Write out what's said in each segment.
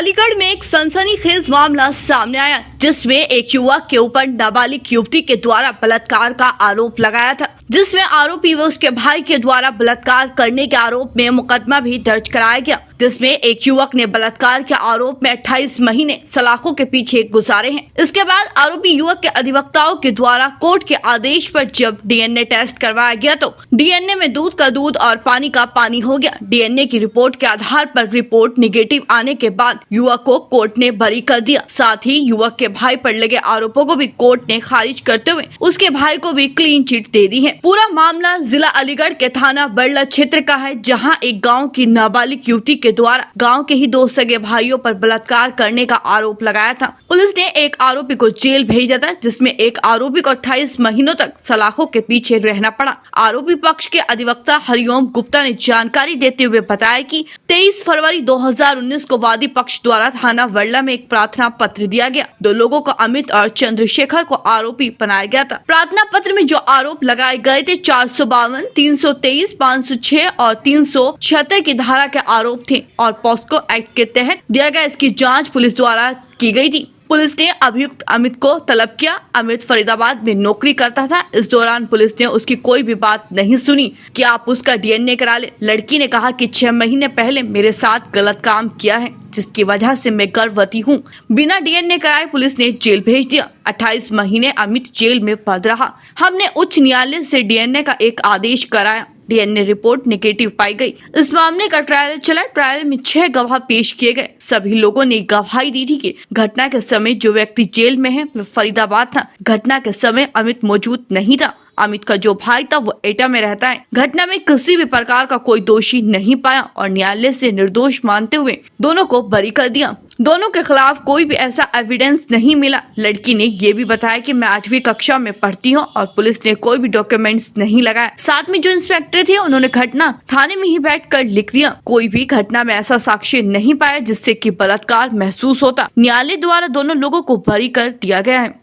अलीगढ़ में एक सनसनीखेज मामला सामने आया, जिसमें एक युवक के ऊपर नाबालिग युवती के द्वारा बलात्कार का आरोप लगाया था, जिसमें आरोपी व उसके भाई के द्वारा बलात्कार करने के आरोप में मुकदमा भी दर्ज कराया गया, जिसमें एक युवक ने बलात्कार के आरोप में 28 महीने सलाखों के पीछे गुजारे हैं। इसके बाद आरोपी युवक के अधिवक्ताओं के द्वारा कोर्ट के आदेश पर जब डीएनए टेस्ट करवाया गया तो डीएनए में दूध का दूध और पानी का पानी हो गया। डीएनए की रिपोर्ट के आधार पर रिपोर्ट निगेटिव आने के बाद युवक को कोर्ट ने बरी कर दिया। साथ ही युवक के भाई पर लगे आरोपों को भी कोर्ट ने खारिज करते हुए उसके भाई को भी क्लीन चिट दे दी है। पूरा मामला जिला अलीगढ़ के थाना बड़ला क्षेत्र का है, जहां एक गांव की नाबालिग युवती के द्वारा गांव के ही 2 सगे भाइयों पर बलात्कार करने का आरोप लगाया था। पुलिस ने एक आरोपी को जेल भेजा था, जिसमें एक आरोपी को 28 महीनों तक सलाखों के पीछे रहना पड़ा। आरोपी पक्ष के अधिवक्ता हरिओम गुप्ता ने जानकारी देते हुए बताया कि 23 फरवरी 2019 को वादी पक्ष द्वारा थाना बड़ला में एक प्रार्थना पत्र दिया गया। 2 लोगों को अमित और चंद्रशेखर को आरोपी बनाया गया था। प्रार्थना पत्र में जो आरोप लगाए गए थे 452, 323, 506 और 376 की धारा के आरोप थे और पॉस्को एक्ट के तहत दिया गया। इसकी जांच पुलिस द्वारा की गई थी। पुलिस ने अभियुक्त अमित को तलब किया। अमित फरीदाबाद में नौकरी करता था। इस दौरान पुलिस ने उसकी कोई भी बात नहीं सुनी कि आप उसका डीएनए करा ले। लड़की ने कहा कि 6 महीने पहले मेरे साथ गलत काम किया है, जिसकी वजह से मैं गर्भवती हूँ। बिना डीएनए कराए पुलिस ने जेल भेज दिया। 28 महीने अमित जेल में बंद रहा। हमने उच्च न्यायालय से डीएनए का एक आदेश कराया। डीएनए रिपोर्ट नेगेटिव पाई गई। इस मामले का ट्रायल चला। ट्रायल में 6 गवाह पेश किए गए। सभी लोगों ने गवाही दी थी कि घटना के समय जो व्यक्ति जेल में है वह फरीदाबाद था। घटना के समय अमित मौजूद नहीं था। अमित का जो भाई था वो एटा में रहता है। घटना में किसी भी प्रकार का कोई दोषी नहीं पाया और न्यायालय से निर्दोष मानते हुए दोनों को बरी कर दिया। दोनों के खिलाफ कोई भी ऐसा एविडेंस नहीं मिला। लड़की ने ये भी बताया कि मैं 8वीं कक्षा में पढ़ती हूँ और पुलिस ने कोई भी डॉक्यूमेंट्स नहीं लगाया। साथ में जो इंस्पेक्टर थे उन्होंने घटना थाने में ही बैठकर लिख दिया। कोई भी घटना में ऐसा साक्ष्य नहीं पाया जिससे कि बलात्कार महसूस होता। न्यायालय द्वारा दोनों लोगों को बरी कर दिया गया है।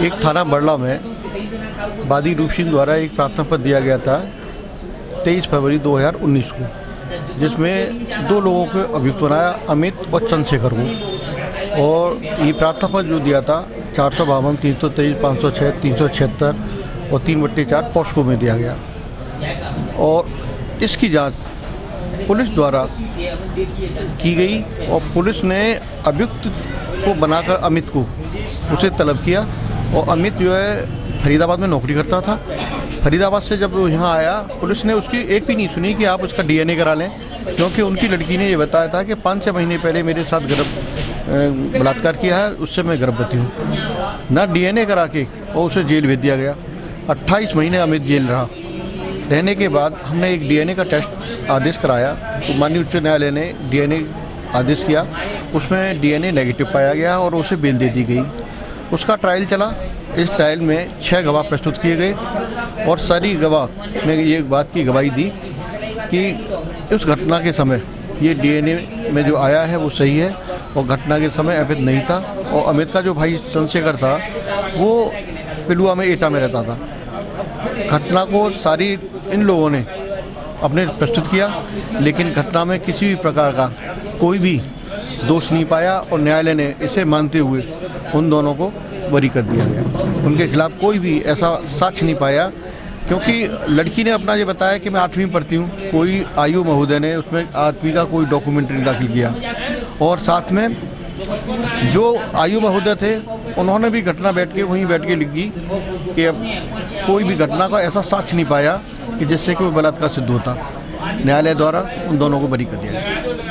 एक थाना बड़ला में वादी रूप सिंह द्वारा एक प्रार्थना पत्र दिया गया था 23 फरवरी 2019 को, जिसमें 2 लोगों को अभियुक्त बनाया, अमित और चंद्रशेखर को। और ये प्रार्थना पत्र जो दिया था 452, 323, 506, 376 और 3/4 पॉस्को में दिया गया। और इसकी जांच पुलिस द्वारा की गई और पुलिस ने अभियुक्त को बनाकर अमित को उसे तलब किया। और अमित जो है फरीदाबाद में नौकरी करता था। फरीदाबाद से जब वो यहाँ आया पुलिस ने उसकी एक भी नहीं सुनी कि आप उसका डीएनए करा लें, क्योंकि उनकी लड़की ने ये बताया था कि 5-6 महीने पहले मेरे साथ बलात्कार किया है, उससे मैं गर्भवती हूँ। ना डीएनए करा के और उसे जेल भेज दिया गया। 28 महीने अमित जेल रहा। रहने के बाद हमने एक डीएनए का टेस्ट आदेश कराया तो माननीय उच्च न्यायालय ने डीएनए आदेश किया। उसमें डीएनए नेगेटिव पाया गया और उसे बेल दे दी गई। उसका ट्रायल चला। इस ट्रायल में 6 गवाह प्रस्तुत किए गए और सारी गवाह ने ये बात की गवाही दी कि उस घटना के समय ये डीएनए में जो आया है वो सही है और घटना के समय अमित नहीं था। और अमित का जो भाई चंद्रशेखर था वो पिलुआ में एटा में रहता था। घटना को सारी इन लोगों ने अपने प्रस्तुत किया, लेकिन घटना में किसी भी प्रकार का कोई भी दोष नहीं पाया और न्यायालय ने इसे मानते हुए उन दोनों को बरी कर दिया गया। उनके खिलाफ कोई भी ऐसा साक्ष्य नहीं पाया, क्योंकि लड़की ने अपना ये बताया कि मैं 8वीं में पढ़ती हूँ। कोई आयु महोदय ने उसमें 8वीं का कोई डॉक्यूमेंट नहीं दाखिल किया। और साथ में जो आयु महोदय थे उन्होंने भी घटना वहीं बैठ के लिख दी कि अब कोई भी घटना का ऐसा साक्ष्य नहीं पाया कि जिससे कि वो बलात्कार सिद्ध होता। न्यायालय द्वारा उन दोनों को बरी कर दिया गया।